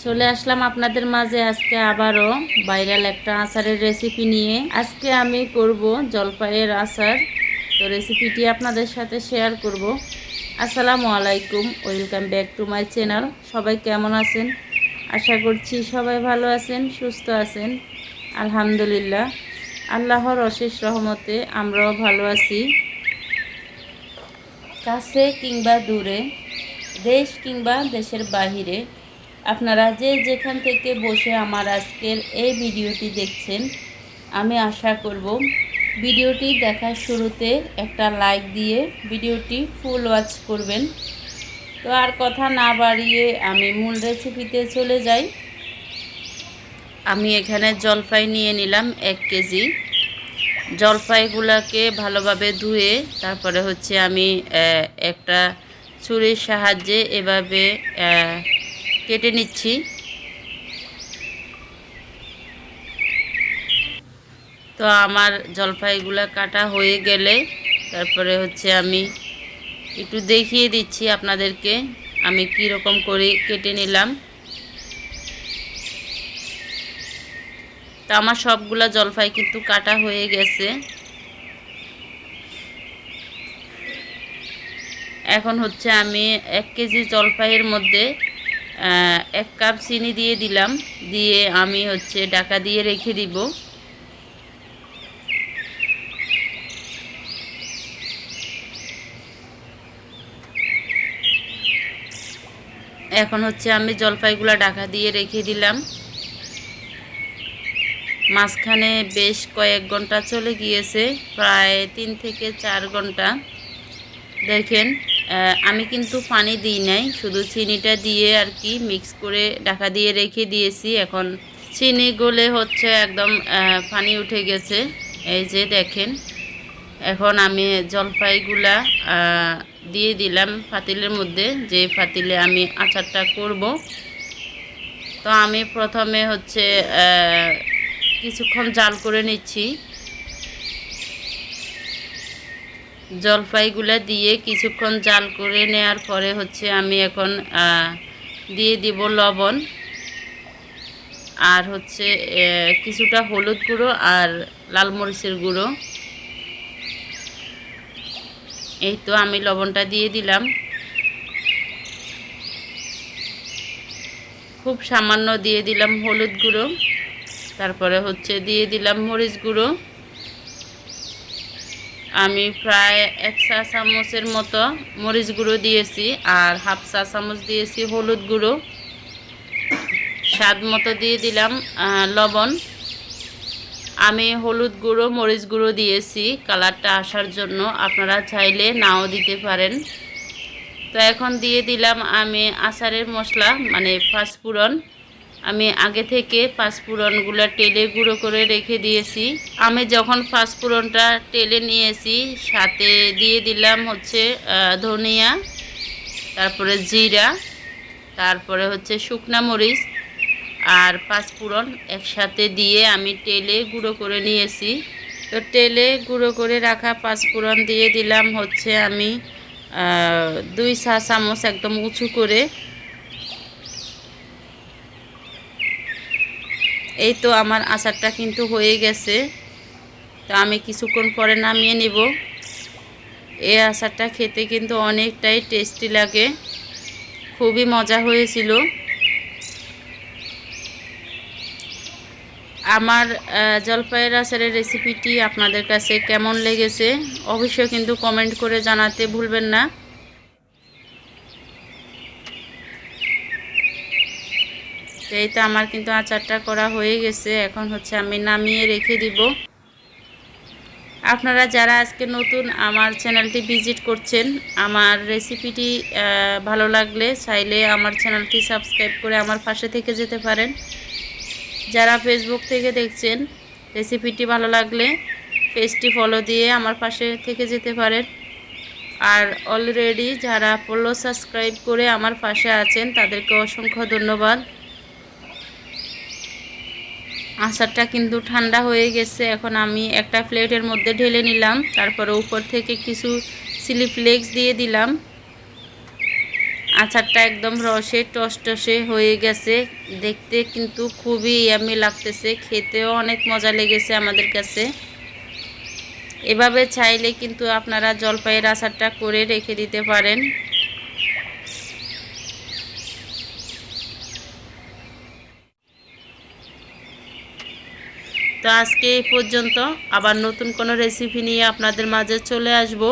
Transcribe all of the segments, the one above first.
চলে আসলাম আপনাদের মাঝে আজকে আবারও ভাইরাল একটা আচারের রেসিপি নিয়ে। আজকে আমি করব জলপাইয়ের আচার। তো রেসিপিটি আপনাদের সাথে শেয়ার করব। আসসালামু আলাইকুম, welcome back to my channel. সবাই কেমন আছেন? আশা করছি সবাই ভালো আছেন, সুস্থ আছেন। আলহামদুলিল্লাহ, আল্লাহর অশেষ রহমতে আমরাও ভালো আছি। কাছে কিংবা দূরে, দেশ কিংবা দেশের বাহিরে, আপনারা যে যেখান থেকে বসে আমার আজকের এই ভিডিওটি দেখছেন, আমি আশা করব ভিডিওটি দেখার শুরুতে একটা লাইক দিয়ে ভিডিওটি ফুল ওয়াচ করবেন। তো আর কথা না বাড়িয়ে আমি মূল রেসিপিতে চলে যাই। আমি এখানে জলপাই নিয়ে নিলাম 1 কেজি। জলপাইগুলোকে ভালোভাবে ধুয়ে তারপরে আমি একটা ছুরির সাহায্যে এভাবে কেটে নিচ্ছি। তো আমার জলপাইগুলো কাটা হয়ে গেলে তারপরে আমি একটু দেখিয়ে দিচ্ছি আপনাদেরকে আমি কি রকম করে কেটে নিলাম। তো আমার সবগুলা জলপাই কিন্তু কাটা হয়ে গেছে। এখন আমি 1 কেজি জলপাইয়ের মধ্যে 1 কাপ চিনি দিয়ে দিলাম, দিয়ে আমি ঢাকা দিয়ে রেখে দিব। এখন আমি জলপাইগুলো ঢাকা দিয়ে রেখে দিলাম। মাঝখানে বেশ কয়েক ঘন্টা চলে গিয়েছে, প্রায় 3 থেকে 4 ঘন্টা। দেখেন আমি কিন্তু পানি দিই নাই, শুধু চিনিটা দিয়ে আর কি মিক্স করে ঢাকা দিয়ে রেখে দিয়েছি। এখন চিনি গলে একদম পানি উঠে গেছে, এই যে দেখেন। এখন আমি জলপাইগুলা দিয়ে দিলাম পাতিলের মধ্যে, যে পাতিলে আমি আচারটা করব। তো আমি প্রথমে কিছুক্ষণ জাল করে নিচ্ছি। জলপাইগুলা দিয়ে কিছুক্ষণ জাল করে নেওয়ার পরে আমি এখন দিয়ে দিব লবণ, আর কিছুটা হলুদ গুঁড়ো আর লাল মরিচের গুঁড়ো। এই তো আমি লবণটা দিয়ে দিলাম, খুব সামান্য দিয়ে দিলাম হলুদ গুঁড়ো। তারপরে দিয়ে দিলাম মরিচ গুঁড়ো। আমি প্রায় 1 চা চামচের মতো মরিচ গুঁড়ো দিয়েছি, আর হাফ চা চামচ দিয়েছি হলুদ গুঁড়ো। স্বাদ মতো দিয়ে দিলাম লবণ। আমি হলুদ গুঁড়ো মরিচ গুঁড়ো দিয়েছি কালারটা আসার জন্য, আপনারা চাইলে নাও দিতে পারেন। তো এখন দিয়ে দিলাম আমি আচারের মশলা, মানে পাঁচফোড়ন। আমি আগে থেকে পাঁচফোড়নগুলো টেলে গুঁড়ো করে রেখে দিয়েছি। আমি যখন পাঁচফোড়নটা টেলে নিয়েছি, সাথে দিয়ে দিলাম ধনিয়া, তারপরে জিরা, তারপরে শুকনা মরিচ আর পাঁচফোড়ন একসাথে দিয়ে আমি টেলে গুঁড়ো করে নিয়েছি। তো টেলে গুঁড়ো করে রাখা পাঁচফোড়ন দিয়ে দিলাম আমি 2 চা চামচ একদম উঁচু করে। এই তো আমার আচারটা কিন্তু হয়ে গেছে। তো আমি কিছুক্ষণ পরে নামিয়ে নিব। এই আচারটা খেতে কিন্তু অনেকটাই টেস্টি লাগে, খুবই মজা হয়েছিল। আমার জলপাইয়ের আচারের রেসিপিটি আপনাদের কাছে কেমন লেগেছে অবশ্যই কিন্তু কমেন্ট করে জানাতে ভুলবেন না। এই তো আমার কিন্তু আচারটা করা হয়ে গেছে। এখন আমি নামিয়ে রেখে দিব। আপনারা যারা আজকে নতুন আমার চ্যানেলটি ভিজিট করছেন, আমার রেসিপিটি ভালো লাগলে চাইলে আমার চ্যানেলটি সাবস্ক্রাইব করে আমার পাশে থেকে যেতে পারেন। যারা ফেসবুক থেকে দেখছেন, রেসিপিটি ভালো লাগলে পেজটি ফলো দিয়ে আমার পাশে থেকে যেতে পারেন। আর অলরেডি যারা ফলো সাবস্ক্রাইব করে আমার পাশে আছেন তাদেরকে অসংখ্য ধন্যবাদ। আচারটা কিন্তু ঠান্ডা হয়ে গেছে। এখন আমি একটা প্লেটের মধ্যে ঢেলে নিলাম, তারপরে উপর থেকে কিছু চিলি ফ্লেক্স দিয়ে দিলাম। আচারটা একদম রসে টসটসে হয়ে গেছে, দেখতে কিন্তু খুবই ইয়াম্মি লাগতেছে, খেতেও অনেক মজা লেগেছে আমাদের কাছে। এভাবে চাইলে কিন্তু আপনারা জলপাইয়ের আচারটা করে রেখে দিতে পারেন। তো আজকে এই পর্যন্ত, আবার নতুন কোনো রেসিপি নিয়ে আপনাদের মাঝে চলে আসব।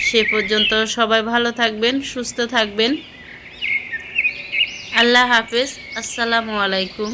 সে পর্যন্ত সবাই ভালো থাকবেন, সুস্থ থাকবেন। আল্লাহ হাফেজ। আসসালামু আলাইকুম।